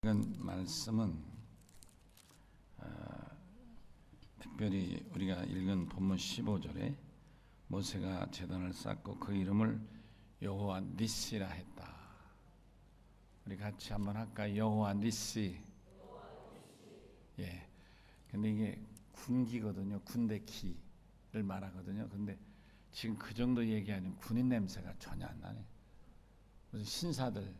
이건 말씀은 특별히 우리가 읽은 본문 15절에 모세가 제단을 쌓고 그 이름을 여호와 니시라 했다. 우리 같이 한번 할까? 여호와 니시. 예. 근데 이게 군기거든요. 군대 키를 말하거든요. 근데 지금 그 정도 얘기하면 군인 냄새가 전혀 안 나네. 무슨 신사들,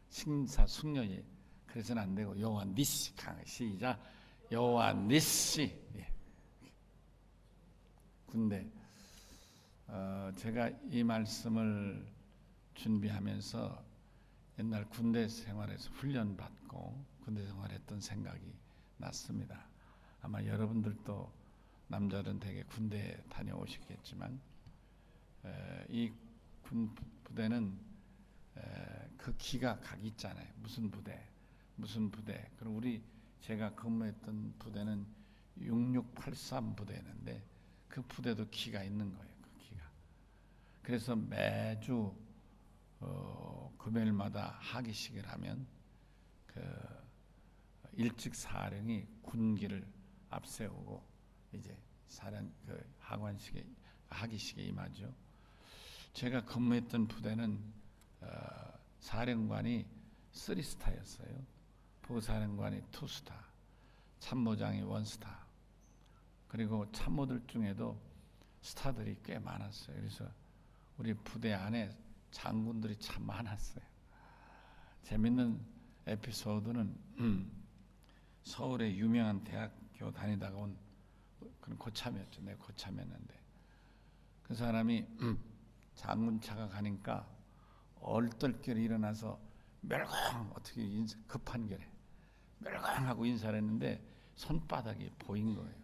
신사 숙녀에 그래서는 안 되고 여호와 니시. 시작. 여호와 니시. 예. 군대. 제가 이 말씀을 준비하면서 옛날 군대 생활에서 훈련 받고 군대 생활했던 생각이 났습니다. 아마 여러분들도 남자들은 대개 군대 다녀오셨겠지만 이 군 부대는 그 기가 각 있잖아요. 무슨 부대. 그리고 제가 근무했던 부대는 6683 부대였는데 그 부대도 기가 있는 거예요. 그 기가. 그래서 매주 금요일마다 하기식을 하면 그 일찍 사령이 군기를 앞세우고 이제 사령 그 하기식에 임하죠. 제가 근무했던 부대는 사령관이 3스타였어요. 부사령관이 2스타, 참모장이 1스타. 그리고 참모들 중에도 스타들이 꽤 많았어요. 그래서 우리 부대 안에 장군들이 참 많았어요. 재밌는 에피소드는 서울의 유명한 대학교 다니다가 온 그런 고참이었죠. 내가 고참이었는데 그 사람이 장군차가 가니까 얼떨결에 일어나서 멸광 어떻게 급한 결에 멸광하고 인사를 했는데 손바닥이 보인 거예요.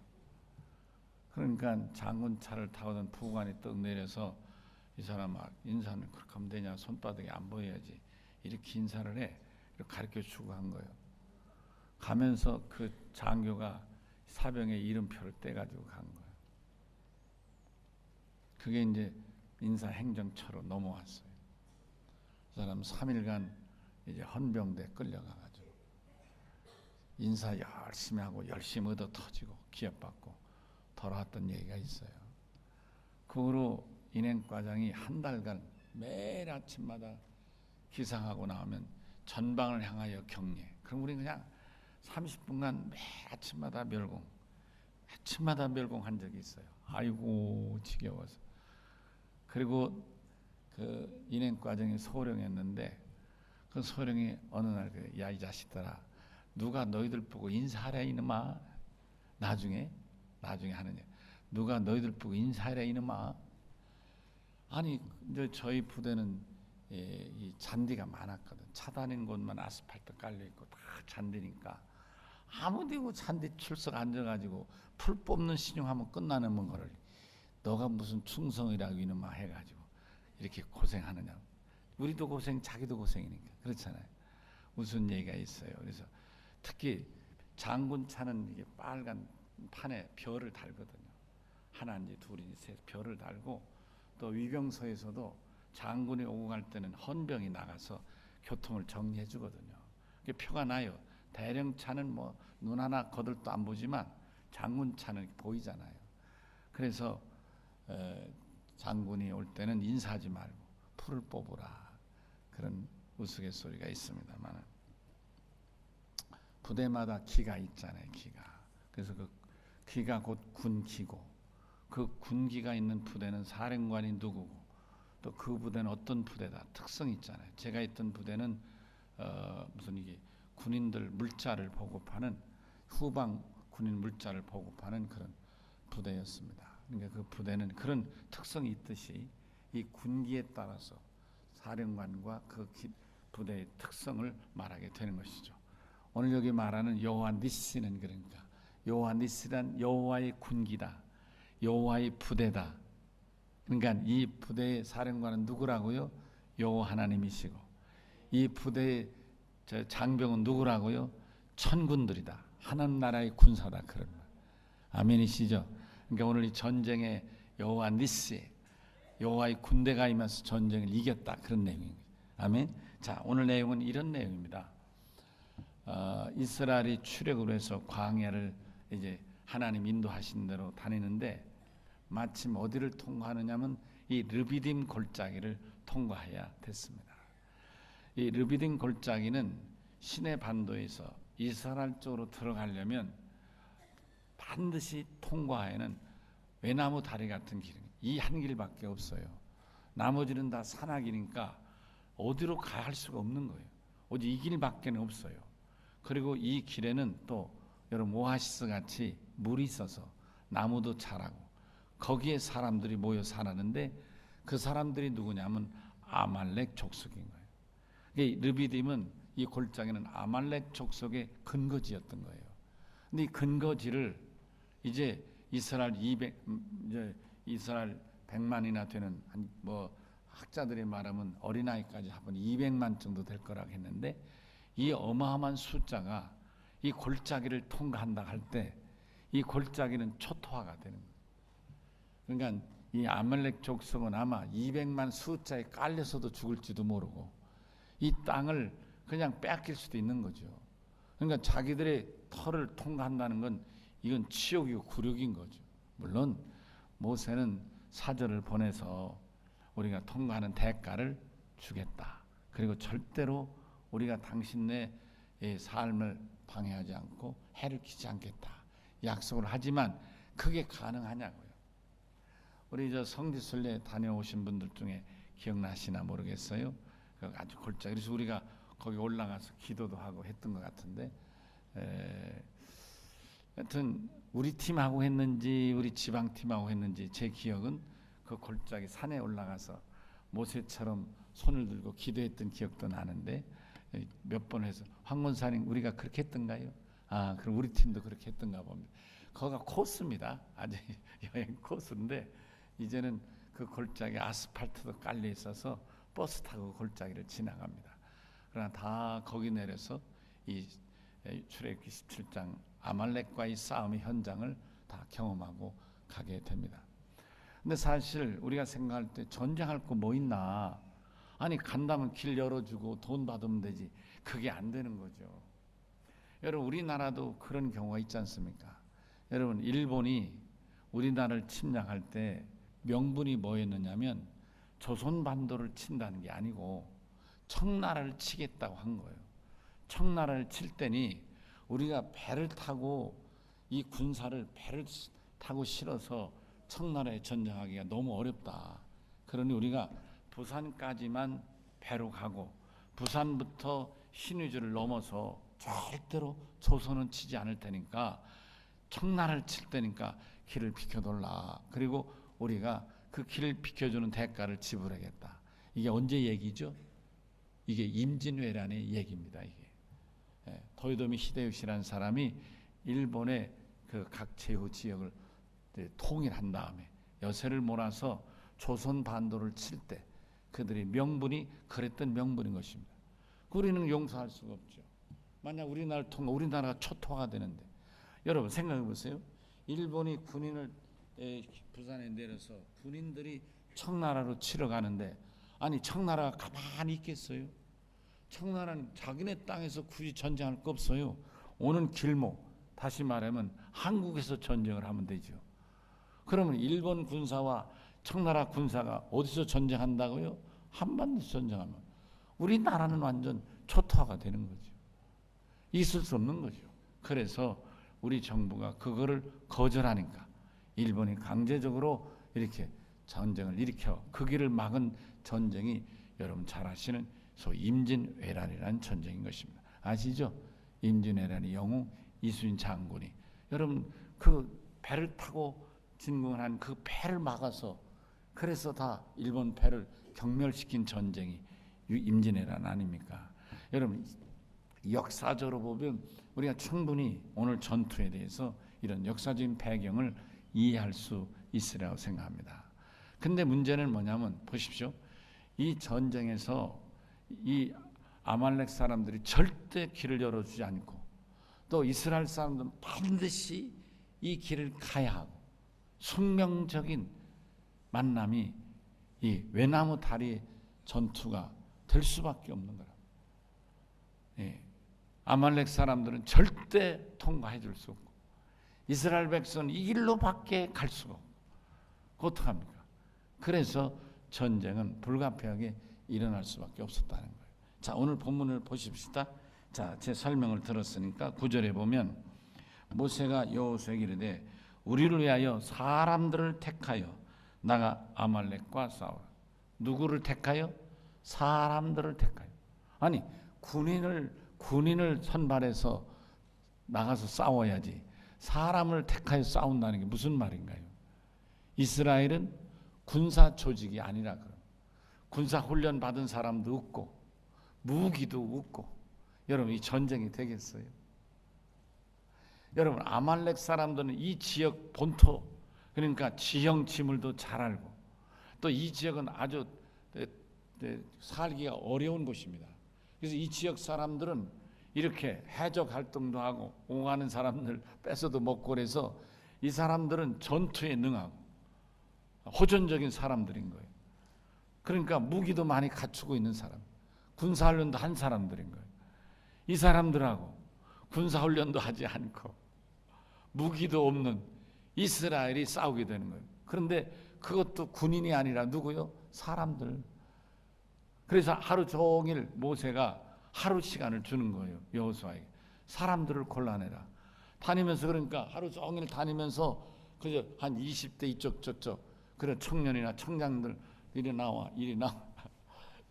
그러니까 장군차를 타고던 부관이 떡 내려서 이 사람 막 인사는 그렇게 하면 되냐, 손바닥이 안 보여야지, 이렇게 인사를 해, 이렇게 가르쳐 주고 한 거예요. 가면서 그 장교가 사병의 이름표를 떼가지고 간 거예요. 그게 이제 인사행정처로 넘어왔어요. 그 사람 3일간 이제 헌병대에 끌려가가지고 인사 열심히 하고 열심히 얻어 터지고 기업받고 돌아왔던 얘기가 있어요. 그 후로 인행과장이 한 달간 매일 아침마다 기상하고 나오면 전방을 향하여 경례. 그럼 우리는 그냥 30분간 매 아침마다 멸공한 적이 있어요. 아이고 지겨워서. 그리고 그 인행과정이 소령이었는데 그 소령이 어느 날 야 이 자식들아, 누가 너희들 보고 인사하랴 이놈아. 나중에 하느냐. 누가 너희들 보고 인사하랴 이놈아. 아니 이제 저희 부대는 이 잔디가 많았거든. 차 다니는 곳만 아스팔트 깔려 있고 다 잔디니까 아무데고 잔디 출석 앉아가지고 풀 뽑는 신용하면 끝나는 거를 너가 무슨 충성이라고 이놈아 해가지고 이렇게 고생하느냐. 우리도 고생, 자기도 고생이니까 그렇잖아요. 무슨 얘기가 있어요. 그래서 특히 장군차는 이게 빨간 판에 별을 달거든요. 하나인지 둘인지 셋 별을 달고 또 위병소에서도 장군이 오고 갈 때는 헌병이 나가서 교통을 정리해 주거든요. 그게 표가 나요. 대령차는 뭐 눈 하나 거들도 안 보지만 장군차는 보이잖아요. 그래서 장군이 올 때는 인사하지 말고 풀을 뽑으라, 그런 우스갯소리가 있습니다만 부대마다 기가 있잖아요. 기가. 그래서 그 기가 곧 군기고 그 군기가 있는 부대는 사령관이 누구고 또 그 부대는 어떤 부대다 특성이 있잖아요. 제가 있던 부대는 무슨 이게 군인들 물자를 보급하는 후방 군인 물자를 보급하는 그런 부대였습니다. 그러니까 그 부대는 그런 특성이 있듯이 이 군기에 따라서 사령관과 그 부대의 특성을 말하게 되는 것이죠. 오늘 여기 말하는 여호와 니시는 그러니까 여호와 니시란 여호와의 군기다, 여호와의 부대다. 그러니까 이 부대의 사령관은 누구라고요? 여호와 하나님이시고 이 부대의 장병은 누구라고요? 천군들이다. 하나님 나라의 군사다. 그런 말. 아멘이시죠? 그러니까 오늘 이 전쟁에 여호와 니시, 여호와의 군대가 임해서 전쟁을 이겼다. 그런 내용입니다. 아멘. 자, 오늘 내용은 이런 내용입니다. 이스라엘이 출애굽을 해서 광야를 이제 하나님 인도하신 대로 다니는데 마침 어디를 통과하느냐면 이 르비딤 골짜기를 통과해야 됐습니다. 이 르비딤 골짜기는 시내 반도에서 이스라엘 쪽으로 들어가려면 반드시 통과해는 외나무 다리 같은 길, 이 한 길밖에 없어요. 나머지는 다 산악이니까 어디로 갈 수가 없는 거예요. 오직 이 길밖에 없어요. 그리고 이 길에는 또 여러분 오아시스 같이 물이 있어서 나무도 자라고 거기에 사람들이 모여 살았는데 그 사람들이 누구냐면 아말렉 족속인 거예요. 이 르비딤은 이 골짜기는 아말렉 족속의 근거지였던 거예요. 근데 이 근거지를 이제 이스라엘 100만이나 되는 뭐 학자들이 말하면 어린아이까지 합은 200만 정도 될 거라고 했는데 이 어마어마한 숫자가 이 골짜기를 통과한다 할 때 이 골짜기는 초토화가 되는 거예요. 그러니까 이 아말렉 족속은 아마 200만 숫자에 깔려서도 죽을지도 모르고 이 땅을 그냥 빼앗길 수도 있는 거죠. 그러니까 자기들의 터를 통과한다는 건 이건 치욕이고 굴욕인 거죠. 물론 모세는 사절을 보내서 우리가 통과하는 대가를 주겠다. 그리고 절대로 우리가 당신네 삶을 방해하지 않고 해를 끼치지 않겠다. 약속을 하지만 그게 가능하냐고요. 우리 저 성지순례 다녀오신 분들 중에 기억나시나 모르겠어요. 아주 골짜기. 그래서 우리가 거기 올라가서 기도도 하고 했던 것 같은데, 하여튼 우리 팀하고 했는지 우리 지방 팀하고 했는지 제 기억은 그 골짜기 산에 올라가서 모세처럼 손을 들고 기도했던 기억도 나는데 몇 번 해서 황건사님 우리가 그렇게 했던가요? 아, 그럼 우리 팀도 그렇게 했던가 봅니다. 거기가 코스입니다. 아주 여행 코스인데 이제는 그 골짜기 아스팔트도 깔려 있어서 버스 타고 골짜기를 지나갑니다. 그러나 다 거기 내려서 이 출애굽기 17장 아말렉과의 싸움의 현장을 다 경험하고 가게 됩니다. 근데 사실 우리가 생각할 때 전쟁할 거 뭐 있나? 아니 간다면 길 열어주고 돈 받으면 되지. 그게 안 되는 거죠. 여러분 우리나라도 그런 경우가 있지 않습니까? 여러분 일본이 우리나라를 침략할 때 명분이 뭐였느냐면 조선반도를 친다는 게 아니고 청나라를 치겠다고 한 거예요. 청나라를 칠 때니 우리가 배를 타고 이 군사를 배를 타고 실어서 청나라에 전쟁하기가 너무 어렵다. 그러니 우리가 부산까지만 배로 가고 부산부터 신의주를 넘어서 절대로 조선은 치지 않을 테니까 청나라를 칠 테니까 길을 비켜달라. 그리고 우리가 그 길을 비켜주는 대가를 지불하겠다. 이게 언제 얘기죠? 이게 임진왜란의 얘기입니다. 이게 도요토미 히데요시라는 사람이 일본의 그 각 제후 지역을 통일한 다음에 여세를 몰아서 조선 반도를 칠 때 그들의 명분이 그랬던 명분인 것입니다. 우리는 용서할 수가 없죠. 만약 우리나라를 통해 우리나라가 초토화가 되는데 여러분 생각해 보세요. 일본이 군인을 부산에 내려서 군인들이 청나라로 치러 가는데 아니 청나라가 가만히 있겠어요? 청나라는 자기네 땅에서 굳이 전쟁할 거 없어요. 오는 길목 다시 말하면 한국에서 전쟁을 하면 되죠. 그러면 일본 군사와 청나라 군사가 어디서 전쟁한다고요? 한반도에서 전쟁하면 우리나라는 완전 초토화가 되는 거죠. 있을 수 없는 거죠. 그래서 우리 정부가 그거를 거절하니까 일본이 강제적으로 이렇게 전쟁을 일으켜 그 길을 막은 전쟁이 여러분 잘 아시는 소위 임진왜란이라는 전쟁인 것입니다. 아시죠? 임진왜란의 영웅 이순신 장군이 여러분 그 배를 타고 진군한 그 배를 막아서 그래서 다 일본 배를 경멸시킨 전쟁이 임진왜란 아닙니까? 여러분 역사적으로 보면 우리가 충분히 오늘 전투에 대해서 이런 역사적인 배경을 이해할 수 있으리라고 생각합니다. 근데 문제는 뭐냐면 보십시오. 이 전쟁에서 이 아말렉 사람들이 절대 길을 열어주지 않고 또 이스라엘 사람들은 반드시 이 길을 가야 하고 숙명적인 만남이 이 외나무 다리 전투가 될 수밖에 없는 거라. 예. 아말렉 사람들은 절대 통과해 줄 수 없고 이스라엘 백성은 이 길로밖에 갈 수가 없고 어떡합니까? 그래서 전쟁은 불가피하게 일어날 수밖에 없었다는 거예요. 자, 오늘 본문을 보십시다. 자, 제 설명을 들었으니까 9절에 보면 모세가 여호수아에게 이르되 우리를 위하여 사람들을 택하여 나가 아말렉과 싸우라. 누구를 택하여? 사람들을 택하여. 아니, 군인을 선발해서 나가서 싸워야지 사람을 택하여 싸운다는 게 무슨 말인가요? 이스라엘은 군사 조직이 아니라 그럼 군사 훈련 받은 사람도 없고 무기도 없고 여러분 이 전쟁이 되겠어요? 여러분 아말렉 사람들은 이 지역 본토 그러니까 지형 지물도 잘 알고 또 이 지역은 아주 살기가 어려운 곳입니다. 그래서 이 지역 사람들은 이렇게 해적 활동도 하고 오가는 사람들 뺏어도 먹고 그래서 이 사람들은 전투에 능하고 호전적인 사람들인 거예요. 그러니까 무기도 많이 갖추고 있는 사람, 군사훈련도 한 사람들인 거예요. 이 사람들하고 군사훈련도 하지 않고 무기도 없는 이스라엘이 싸우게 되는 거예요. 그런데 그것도 군인이 아니라 누구요? 사람들. 그래서 하루 종일 모세가 하루 시간을 주는 거예요. 여호수아에게. 사람들을 골라내라. 다니면서 그러니까 하루 종일 다니면서 그저 한 20대 이쪽 저쪽 그런 청년이나 청장들 이리 나와.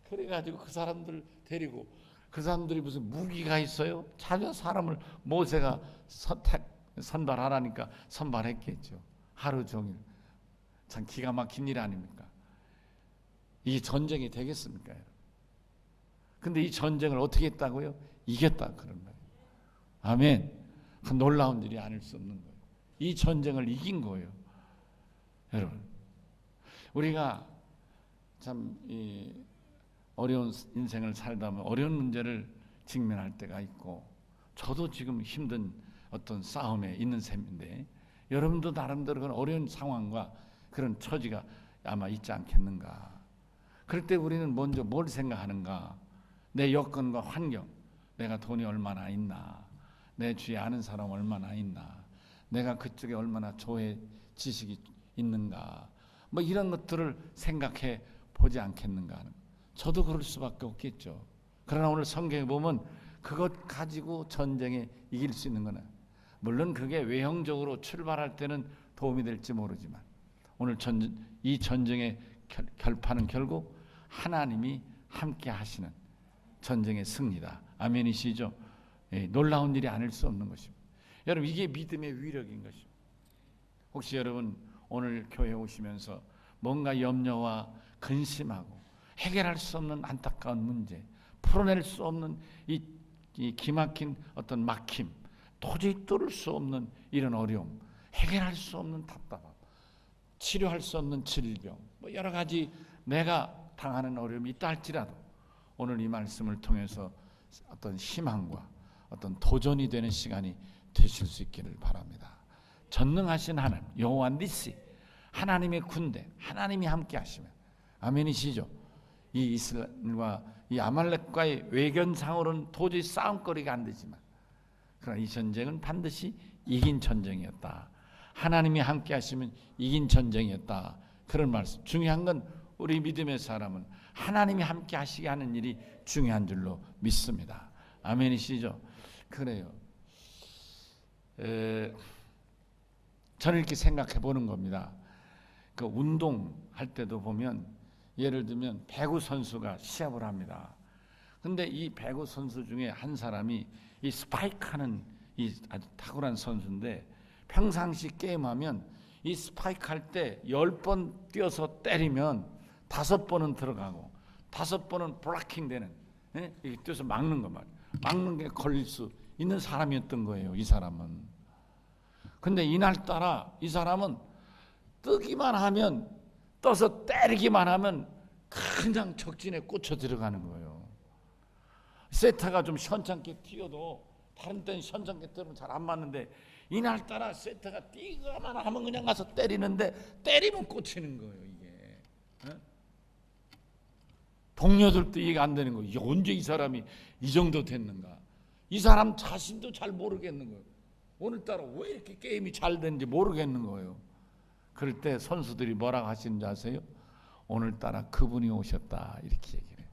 그래가지고 그 사람들 데리고 그 사람들이 무슨 무기가 있어요? 자주 사람을 모세가 선발하라니까 선발했겠죠. 하루 종일. 참 기가 막힌 일 아닙니까? 이게 전쟁이 되겠습니까? 근데 이 전쟁을 어떻게 했다고요? 이겼다 그런 거예요. 아멘. 그 놀라운 일이 아닐 수 없는 거예요. 이 전쟁을 이긴 거예요. 여러분 우리가 참 이 어려운 인생을 살다 보면 어려운 문제를 직면할 때가 있고 저도 지금 힘든 어떤 싸움에 있는 셈인데 여러분도 나름대로 그런 어려운 상황과 그런 처지가 아마 있지 않겠는가. 그럴 때 우리는 먼저 뭘 생각하는가. 내 여건과 환경, 내가 돈이 얼마나 있나, 내 주위에 아는 사람 얼마나 있나, 내가 그쪽에 얼마나 조회 지식이 있는가, 뭐 이런 것들을 생각해 보지 않겠는가 하는. 저도 그럴 수밖에 없겠죠. 그러나 오늘 성경에 보면 그것 가지고 전쟁에 이길 수 있는 거는 물론 그게 외형적으로 출발할 때는 도움이 될지 모르지만 오늘 이 전쟁의 결판은 결국 하나님이 함께 하시는 전쟁의 승리다. 아멘이시죠? 예, 놀라운 일이 아닐 수 없는 것입니다. 여러분 이게 믿음의 위력인 것입니다. 혹시 여러분 오늘 교회 오시면서 뭔가 염려와 근심하고 해결할 수 없는 안타까운 문제, 풀어낼 수 없는 이 기막힌 어떤 막힘, 도저히 뚫을 수 없는 이런 어려움, 해결할 수 없는 답답함, 치료할 수 없는 질병, 뭐 여러 가지 내가 당하는 어려움이 있다 할지라도 오늘 이 말씀을 통해서 어떤 희망과 어떤 도전이 되는 시간이 되실 수 있기를 바랍니다. 전능하신 하나님, 여호와 니시, 하나님의 군대, 하나님이 함께 하시면 아멘이시죠? 이 이스라엘과 이 아말렉과의 외견상으로는 도저히 싸움거리가 안 되지만 그러나 이 전쟁은 반드시 이긴 전쟁이었다. 하나님이 함께 하시면 이긴 전쟁이었다. 그런 말씀. 중요한 건 우리 믿음의 사람은 하나님이 함께 하시게 하는 일이 중요한 줄로 믿습니다. 아멘이시죠? 그래요. 저는 이렇게 생각해 보는 겁니다. 그 운동할 때도 보면 예를 들면 배구 선수가 시합을 합니다. 근데 이 배구 선수 중에 한 사람이 이 스파이크하는 이 아주 탁월한 선수인데 평상시 게임하면 이 스파이크 할 때 10번 뛰어서 때리면 5번은 들어가고 5번은 블락킹 되는, 이렇게 뛰어서 막는 거 말이에요. 막는 게 걸릴 수 있는 사람이었던 거예요. 이 사람은. 근데 이날따라 이 사람은 뜨기만 하면, 떠서 때리기만 하면 그냥 적진에 꽂혀 들어가는 거예요. 세타가 좀 시원찮게 튀어도 다른 때는 시원찮게 뛰면 잘 안 맞는데 이날따라 세타가 뛰기만 하면 그냥 가서 때리는데 때리면 꽂히는 거예요. 이게 동료들도 이해가 안 되는 거예요. 언제 이 사람이 이 정도 됐는가. 이 사람 자신도 잘 모르겠는 거예요. 오늘따라 왜 이렇게 게임이 잘 되는지 모르겠는 거예요. 그럴 때 선수들이 뭐라고 하시는지 아세요? 오늘따라 그분이 오셨다 이렇게 얘기를 해요.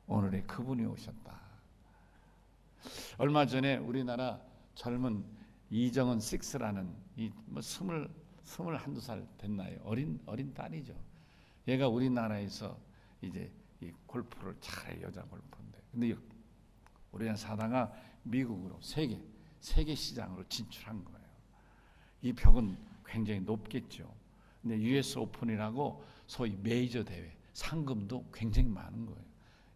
오늘의 그분이 오셨다. 얼마 전에 우리나라 젊은 이정은 식스라는 뭐 21살 됐나요? 어린 딸이죠. 얘가 우리나라에서 이제 이 골프를 잘해, 여자 골프인데. 근데 우리나라 사다가 미국으로 세계 시장으로 진출한 거예요. 이 벽은 굉장히 높겠죠. 근데 US 오픈이라고 소위 메이저 대회 상금도 굉장히 많은 거예요.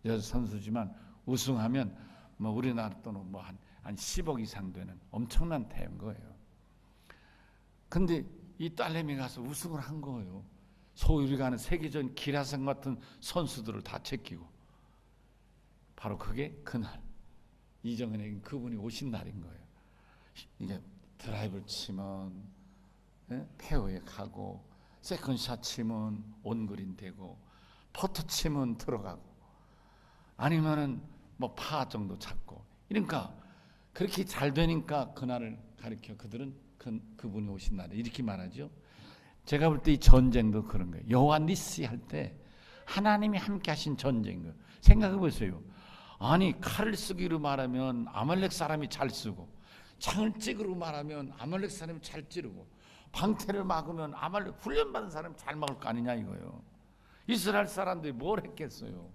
여자 선수지만 우승하면 뭐 우리나라 돈은 뭐 한 10억 이상 되는 엄청난 대회인 거예요. 근데 이 딸내미 가서 우승을 한 거예요. 소위 우리가 하는 세계적인 기라성 같은 선수들을 다 제끼고. 바로 그게 그날 이정은에게 그분이 오신 날인 거예요. 이게 드라이브를 치면 페어에 가고, 세컨샷 치면 온그린 되고, 퍼터 치면 들어가고, 아니면은 뭐 파 정도 잡고. 그러니까 그렇게 잘 되니까 그날을 가리켜 그들은 그분이 오신 날에 이렇게 말하죠. 제가 볼 때 이 전쟁도 그런 거예요. 여호와 니시 할 때 하나님이 함께 하신 전쟁인 거예요. 생각해 보세요. 아니, 칼을 쓰기로 말하면 아말렉 사람이 잘 쓰고, 창을 찌르고 말하면 아말렉 사람이 잘 찌르고, 방패를 막으면 아말렉 훈련받은 사람이 잘 막을 거 아니냐 이거예요. 이스라엘 사람들이 뭘 했겠어요.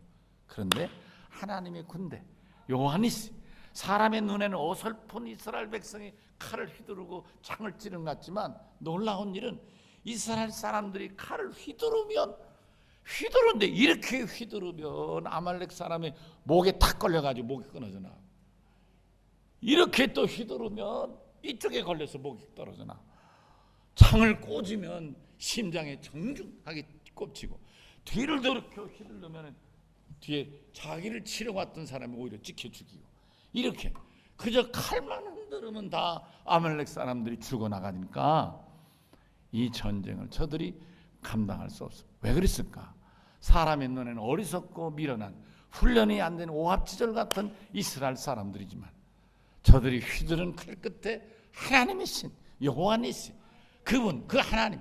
그런데 하나님의 군대 여호와 니시, 사람의 눈에는 어설픈 이스라엘 백성이 칼을 휘두르고 창을 찌르는 것 같지만 놀라운 일은 이스라엘 사람들이 칼을 휘두르는데 이렇게 휘두르면 아말렉 사람의 목에 탁 걸려가지고 목이 끊어져 나와. 이렇게 또 휘두르면 이쪽에 걸려서 목이 떨어져 나와. 창을 꽂으면 심장에 정중하게 꽂히고, 뒤를 이렇게 휘두르면 뒤에 자기를 치러 왔던 사람이 오히려 찍혀 죽이고, 이렇게 그저 칼만 흔들으면 다 아말렉 사람들이 죽어나가니까 이 전쟁을 저들이 감당할 수 없어. 왜 그랬을까? 사람의 눈에는 어리석고 미련한, 훈련이 안 된 오합지졸 같은 이스라엘 사람들이지만 저들이 휘두른 칼 끝에 하나님의 신 여호와 니시, 그분, 그 하나님,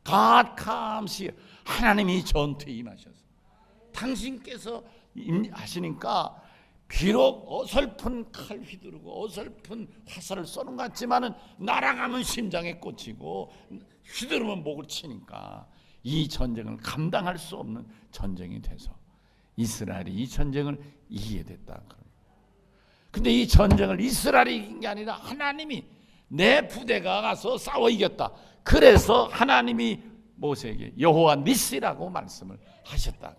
God comes here, 하나님이 전투에 임하셔서 당신께서 하시니까 비록 어설픈 칼 휘두르고 어설픈 화살을 쏘는 것 같지만은 날아가면 심장에 꽂히고 휘두르면 목을 치니까 이 전쟁을 감당할 수 없는 전쟁이 돼서 이스라엘이 이 전쟁을 이기게 됐다. 근데 이 전쟁을 이스라엘이 이긴 게 아니라 하나님이, 내 부대가 가서 싸워 이겼다. 그래서 하나님이 모세에게 여호와 니시라고 말씀을 하셨다.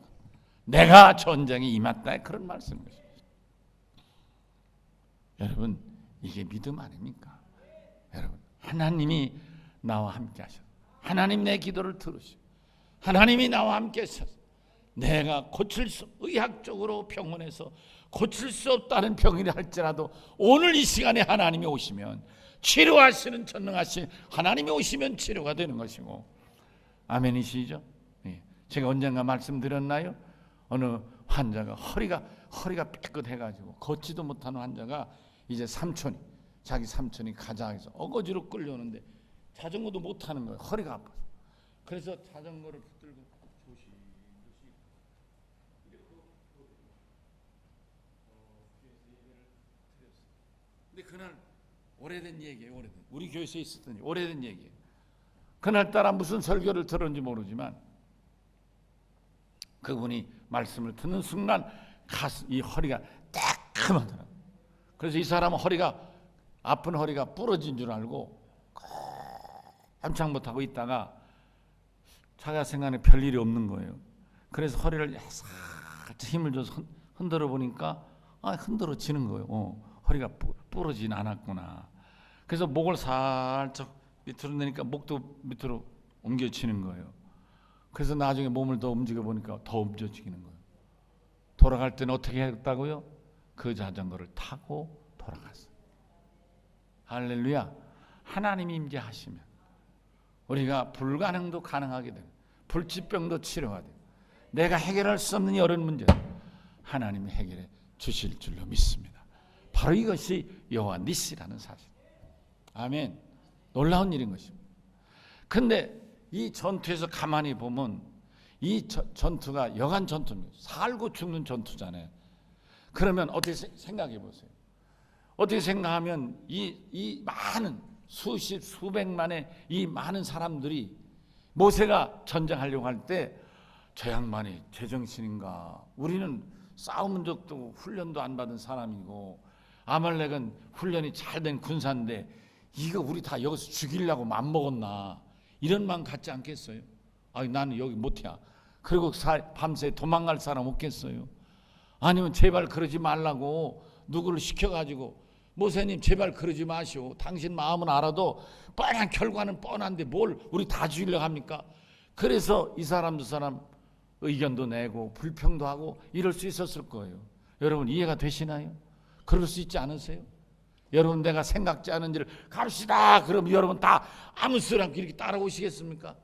내가 전쟁에 임했다, 그런 말씀이죠. 여러분, 이게 믿음 아닙니까? 여러분, 하나님이 나와 함께 하셔서, 하나님 내 기도를 들으시고, 하나님이 나와 함께 하셔서 내가 의학적으로 병원에서 고칠 수 없다는 병이라 할지라도 오늘 이 시간에 하나님이 오시면, 치료하시는 전능하신 하나님이 오시면 치료가 되는 것이고. 아멘이시죠? 예. 제가 언젠가 말씀드렸나요? 어느 환자가 허리가 삐끗해가지고 걷지도 못하는 환자가 이제 자기 삼촌이 가자 해서 어거지로 끌려오는데 자전거도 못 타는 거예요. 허리가 아파서. 그래서 자전거를 붙들고 조심조심 근데 그날 오래된 얘기예요. 우리 교회에서 있었던 오래된 얘기예요. 그날따라 무슨 설교를 들었는지 모르지만 그분이 말씀을 듣는 순간 이 허리가 따끔하더라고요. 그래서 이 사람은 아픈 허리가 부러진 줄 알고 한참 못하고 있다가 자기가 생각에 별일이 없는 거예요. 그래서 허리를 살짝 힘을 줘서 흔들어 보니까 흔들어지는 거예요. 허리가 부러지진 않았구나. 그래서 목을 살짝 밑으로 내니까 목도 밑으로 옮겨지는 거예요. 그래서 나중에 몸을 더 움직여 보니까 더 움직이는 거예요. 돌아갈 때는 어떻게 했다고요? 그 자전거를 타고 돌아갔어요. 할렐루야. 하나님이 임재하시면 우리가 불가능도 가능하게 되고, 불치병도 치료가 되고, 내가 해결할 수 없는 어려운 문제 하나님이 해결해 주실 줄로 믿습니다. 바로 이것이 여호와 니시라는 사실. 아멘. 놀라운 일인 것입니다. 근데 이 전투에서 가만히 보면 이 전투가 여간 전투입니다. 살고 죽는 전투잖아요. 그러면 어떻게 생각해 보세요. 어떻게 생각하면 이 많은 수십 수백만의 이 많은 사람들이 모세가 전쟁하려고 할 때 저 양반이 제정신인가? 우리는 싸운 적도 훈련도 안 받은 사람이고 아말렉은 훈련이 잘 된 군사인데 이거 우리 다 여기서 죽이려고 맘먹었나? 이런 마음 갖지 않겠어요? 아니 나는 여기 못해. 그리고 밤새 도망갈 사람 없겠어요? 아니면 제발 그러지 말라고 누구를 시켜가지고 모세님 제발 그러지 마시오. 당신 마음은 알아도 뻔한 결과는 뻔한데 뭘 우리 다 죽이려고 합니까? 그래서 이 사람 저 사람 의견도 내고 불평도 하고 이럴 수 있었을 거예요. 여러분 이해가 되시나요? 그럴 수 있지 않으세요? 여러분 내가 생각지 않은 일을 갑시다 그러면 여러분 다 아무 소리 않고 이렇게 따라오시겠습니까?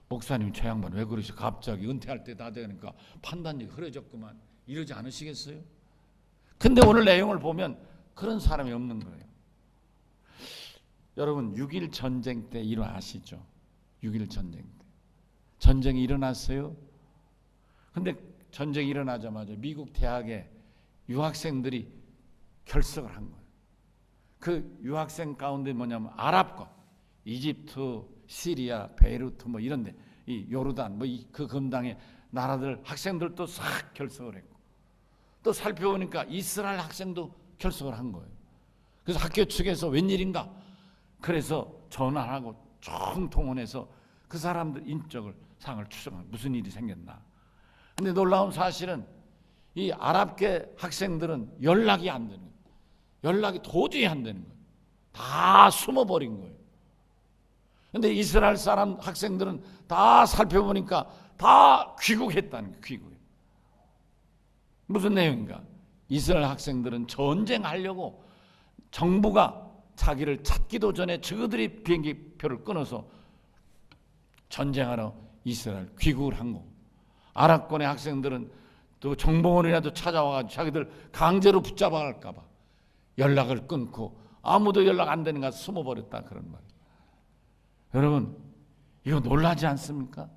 목사님 저 양반 왜 그러시? 갑자기 은퇴할 때 다 되니까 판단력이 흐려졌구만 이러지 않으시겠어요? 근데 오늘 내용을 보면 그런 사람이 없는 거예요. 여러분 6.1 전쟁 때 일어나시죠? 6.1 전쟁 때 전쟁이 일어났어요. 근데 전쟁이 일어나자마자 미국 대학에 유학생들이 결석을 한 거예요. 그 유학생 가운데 뭐냐면 아랍과 이집트, 시리아, 베이루트 뭐 이런데 이 요르단 뭐 그 근당의 나라들 학생들도 싹 결석을 했고 또 살펴보니까 이스라엘 학생도 결석을 한 거예요. 그래서 학교 측에서 웬일인가? 그래서 전화하고 총동원해서 그 사람들 인적을 상을 추정한 무슨 일이 생겼나? 근데 놀라운 사실은 이 아랍계 학생들은 연락이 안 되는 거예요. 연락이 도저히 안 되는 거예요. 다 숨어버린 거예요. 근데 이스라엘 사람 학생들은 다 살펴보니까 다 귀국했다는 거예요. 귀국. 무슨 내용인가? 이스라엘 학생들은 전쟁하려고 정부가 자기를 찾기도 전에 저들이 비행기표를 끊어서 전쟁하러 이스라엘 귀국을 한 거고 아랍권의 학생들은 또 정보원이라도 찾아와가지고 자기들 강제로 붙잡아 갈까 봐 연락을 끊고 아무도 연락 안 되는가 숨어버렸다 그런 말이에요. 여러분 이거 놀라지 않습니까?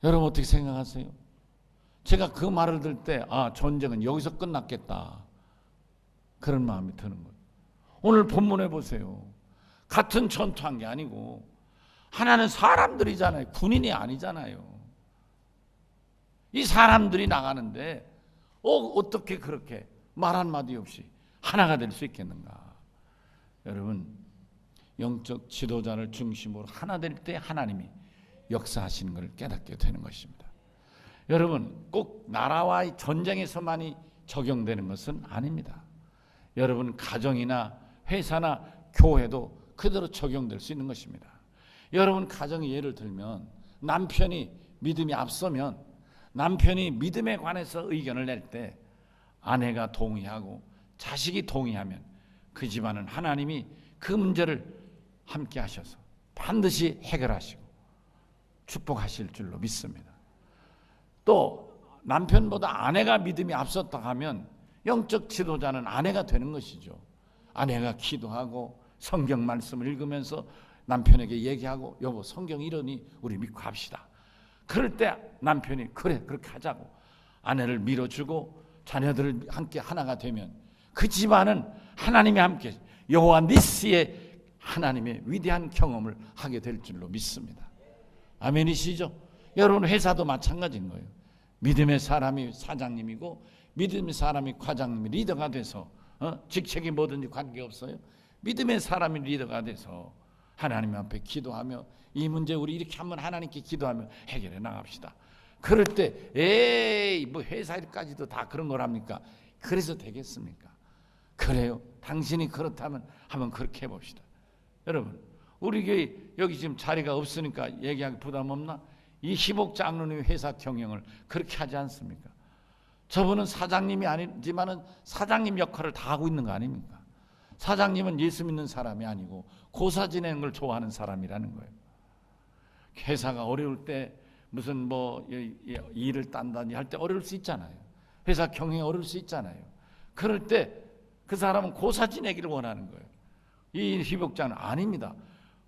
여러분 어떻게 생각하세요? 제가 그 말을 들을 때 전쟁은 여기서 끝났겠다 그런 마음이 드는 거예요. 오늘 본문에 보세요. 같은 전투한 게 아니고 하나는 사람들이잖아요. 군인이 아니잖아요. 이 사람들이 나가는데 어떻게 그렇게 말 한마디 없이 하나가 될 수 있겠는가? 여러분 영적 지도자를 중심으로 하나 될 때 하나님이 역사하시는 것을 깨닫게 되는 것입니다. 여러분 꼭 나라와의 전쟁에서만이 적용되는 것은 아닙니다. 여러분 가정이나 회사나 교회도 그대로 적용될 수 있는 것입니다. 여러분 가정의 예를 들면 남편이 믿음이 앞서면 남편이 믿음에 관해서 의견을 낼 때 아내가 동의하고 자식이 동의하면 그 집안은 하나님이 그 문제를 함께 하셔서 반드시 해결하시고 축복하실 줄로 믿습니다. 또 남편보다 아내가 믿음이 앞섰다 하면 영적 지도자는 아내가 되는 것이죠. 아내가 기도하고 성경 말씀을 읽으면서 남편에게 얘기하고 여보 성경 이러니 우리 믿고 합시다. 그럴 때 남편이 그래 그렇게 하자고 아내를 밀어주고 자녀들을 함께 하나가 되면 그 집안은 하나님이 함께 여호와 니스의 하나님의 위대한 경험을 하게 될 줄로 믿습니다. 아멘이시죠? 여러분 회사도 마찬가지인 거예요. 믿음의 사람이 사장님이고 믿음의 사람이 과장님이 리더가 돼서 직책이 뭐든지 관계없어요. 믿음의 사람이 리더가 돼서 하나님 앞에 기도하며 이 문제 우리 이렇게 한번 하나님께 기도하며 해결해 나갑시다. 그럴 때 에이 뭐 회사 일까지도 다 그런 거랍니까? 그래서 되겠습니까? 그래요. 당신이 그렇다면 한번 그렇게 해봅시다. 여러분 우리 교회 여기 지금 자리가 없으니까 얘기하기 부담 없나? 이 희복 장로님 회사 경영을 그렇게 하지 않습니까? 저분은 사장님이 아니지만은 사장님 역할을 다 하고 있는 거 아닙니까? 사장님은 예수 믿는 사람이 아니고 고사 지내는 걸 좋아하는 사람이라는 거예요. 회사가 어려울 때 무슨 뭐 일을 딴다니 할 때 어려울 수 있잖아요. 회사 경영이 어려울 수 있잖아요. 그럴 때 그 사람은 고사 지내기를 원하는 거예요. 이 희복장은 아닙니다.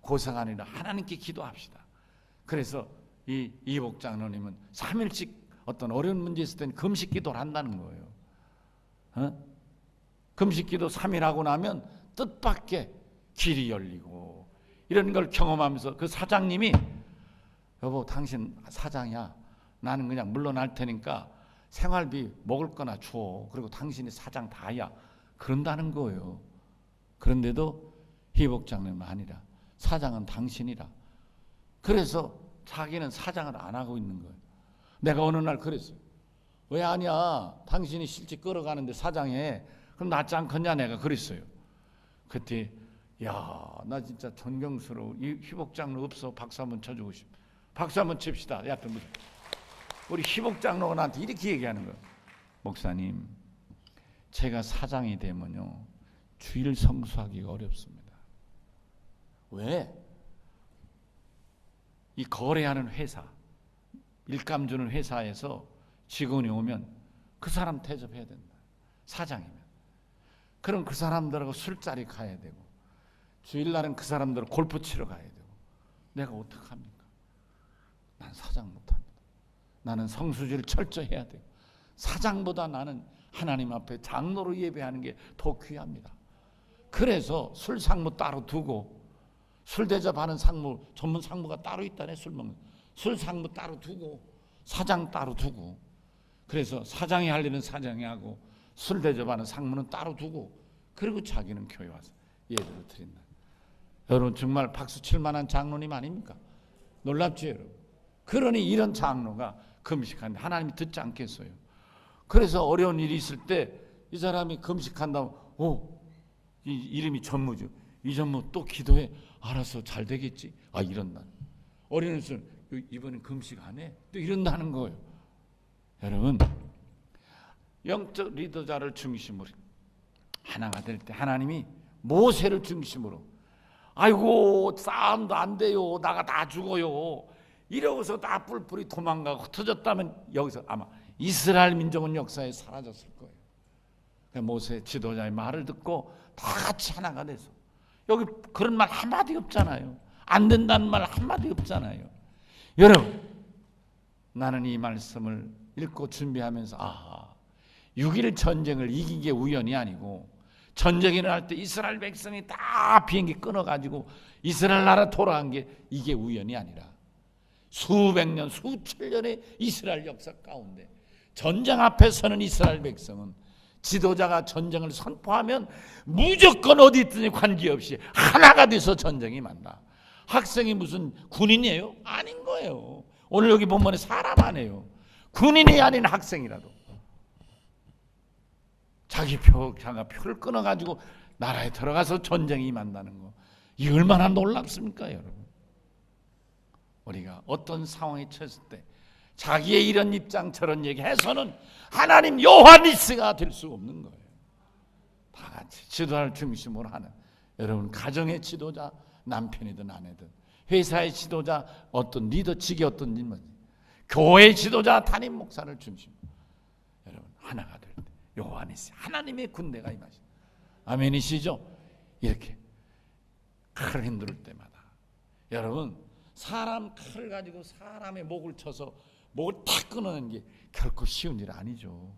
고사가 아니라 하나님께 기도합시다. 그래서 이 이복장로님은 3일씩 어떤 어려운 문제 있을 때는 금식 기도를 한다는 거예요. 금식 기도 3일 하고 나면 뜻밖의 길이 열리고 이런 걸 경험하면서 그 사장님이 여보 당신 사장이야. 나는 그냥 물러날 테니까 생활비 먹을 거나 줘. 그리고 당신이 사장 다야. 그런다는 거예요. 그런데도 희복장로님은 아니라 사장은 당신이라. 그래서 자기는 사장을 안 하고 있는 거예요. 내가 어느 날 그랬어요. 왜 아니야? 당신이 실제 끌어가는데 사장해. 그럼 낫지 않겠냐? 내가 그랬어요. 그때 야, 나 진짜 존경스러워. 이 희복장로 없어. 박수 한번 쳐주고 싶어. 박수 한번 칩시다. 여하튼 우리 희복장로가 나한테 이렇게 얘기하는 거예요. 목사님, 제가 사장이 되면요 주일 성수하기가 어렵습니다. 왜? 이 거래하는 회사, 일감 주는 회사에서 직원이 오면 그 사람 대접해야 된다. 사장이면. 그럼 그 사람들하고 술자리 가야 되고 주일날은 그 사람들 골프 치러 가야 되고 내가 어떡합니까? 난 사장 못합니다. 나는 성수주를 철저히 해야 돼요. 사장보다 나는 하나님 앞에 장로로 예배하는 게 더 귀합니다. 그래서 술 상무 따로 두고 술 대접하는 상무, 전문 상무가 따로 있다네. 술 먹는 술 상무 따로 두고 사장 따로 두고 그래서 사장이 할 일은 사장이 하고 술 대접하는 상무는 따로 두고 그리고 자기는 교회 와서 예배를 드린다. 여러분 정말 박수 칠 만한 장로님 아닙니까? 놀랍죠 여러분? 그러니 이런 장로가 금식하는데 하나님이 듣지 않겠어요. 그래서 어려운 일이 있을 때 이 사람이 금식한다면 이 이름이 전무죠. 이 전무 또 기도해. 알아서 잘 되겠지. 아 이런다. 어린이는 이번엔 금식 안 해. 또 이런다는 거예요. 여러분 영적 리더자를 중심으로 하나가 될 때 하나님이 모세를 중심으로 아이고 싸움도 안 돼요. 나가 다 죽어요. 이러고서 다 뿔뿔이 도망가고 흩어졌다면 여기서 아마 이스라엘 민족은 역사에 사라졌을 거예요. 모세 지도자의 말을 듣고 다 같이 하나가 돼서 여기 그런 말 한마디 없잖아요. 안 된다는 말 한마디 없잖아요. 여러분 나는 이 말씀을 읽고 준비하면서 6.1 전쟁을 이긴 게 우연이 아니고 전쟁이 일어날 때 이스라엘 백성이 다 비행기 끊어가지고 이스라엘 나라 돌아간 게 이게 우연이 아니라 수백 년, 수천 년의 이스라엘 역사 가운데 전쟁 앞에 서는 이스라엘 백성은 지도자가 전쟁을 선포하면 무조건 어디 있든지 관계없이 하나가 돼서 전쟁이 만나. 학생이 무슨 군인이에요? 아닌 거예요. 오늘 여기 본문에 사람 아니에요. 군인이 아닌 학생이라도 자기 표를 끊어가지고 나라에 들어가서 전쟁이 임한다는 거, 이 얼마나 놀랍습니까 여러분? 우리가 어떤 상황에 처했을 때 자기의 이런 입장 저런 얘기해서는 하나님 요하니스가 될 수 없는 거예요. 다 같이 지도자를 중심으로 하는 여러분 가정의 지도자 남편이든 아내든 회사의 지도자 어떤 리더직이 어떤지 교회의 지도자 담임 목사를 중심으로 여러분 하나가 될 때 요하니스 하나님의 군대가 임하시죠. 아멘이시죠? 이렇게 칼을 흔들 때마다 여러분 사람 칼을 가지고 사람의 목을 쳐서 목을 탁 끊어내는 게 결코 쉬운 일 아니죠.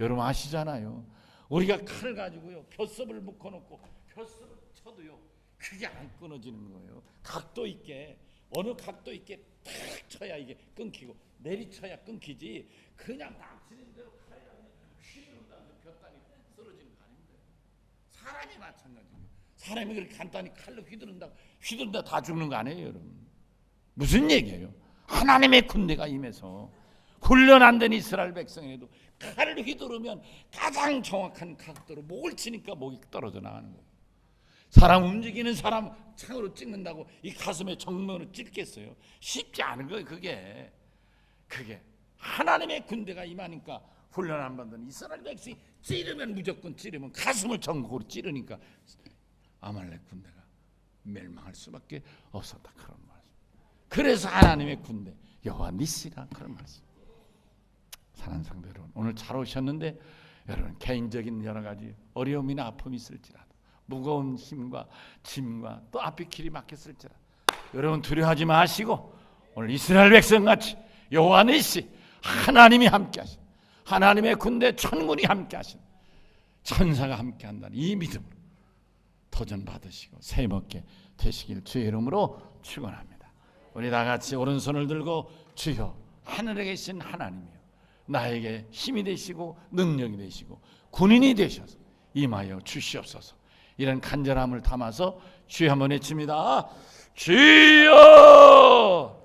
여러분 아시잖아요. 우리가 칼을 가지고요 벼섭을 묶어놓고 벼섭을 쳐도요 그게 안 끊어지는 거예요. 각도 있게 어느 각도 있게 탁 쳐야 이게 끊기고 내리쳐야 끊기지 그냥 딱 치는 대로 칼이 휘두른다고 벼단이 쓰러지는 거 아닙니다. 사람이 마찬가지예요. 사람이 그렇게 간단히 칼로 휘두른다 다 죽는 거 아니에요 여러분. 무슨 얘기예요? 하나님의 군대가 임해서 훈련 안 된 이스라엘 백성에도 칼을 휘두르면 가장 정확한 각도로 목을 치니까 목이 떨어져 나가는 거예요. 사람 움직이는 사람 창으로 찍는다고 이 가슴에 정면으로 찍겠어요? 쉽지 않은 거예요. 그게 하나님의 군대가 임하니까 훈련 안 받은 이스라엘 백성이 찌르면 무조건 찌르면 가슴을 전국으로 찌르니까 아말렉 군대가 멸망할 수밖에 없었다 그런 말씀. 그래서 하나님의 군대 여호와 니시라 그런 말씀. 사랑하는 성도 여러분 오늘 잘 오셨는데 여러분 개인적인 여러 가지 어려움이나 아픔이 있을지라도 무거운 힘과 짐과 또 앞이 길이 막혔을지라도 여러분 두려워하지 마시고 오늘 이스라엘 백성같이 여호와 니시 하나님이 함께하신 하나님의 군대 천군이 함께하신 천사가 함께한다는 이 믿음으로 도전 받으시고 새해먹게 되시길 주의 이름으로 축원합니다. 우리 다 같이 오른손을 들고 주여 하늘에 계신 하나님이여 나에게 힘이 되시고 능력이 되시고 군인이 되셔서 임하여 주시옵소서. 이런 간절함을 담아서 주여 한번 외칩니다. 주여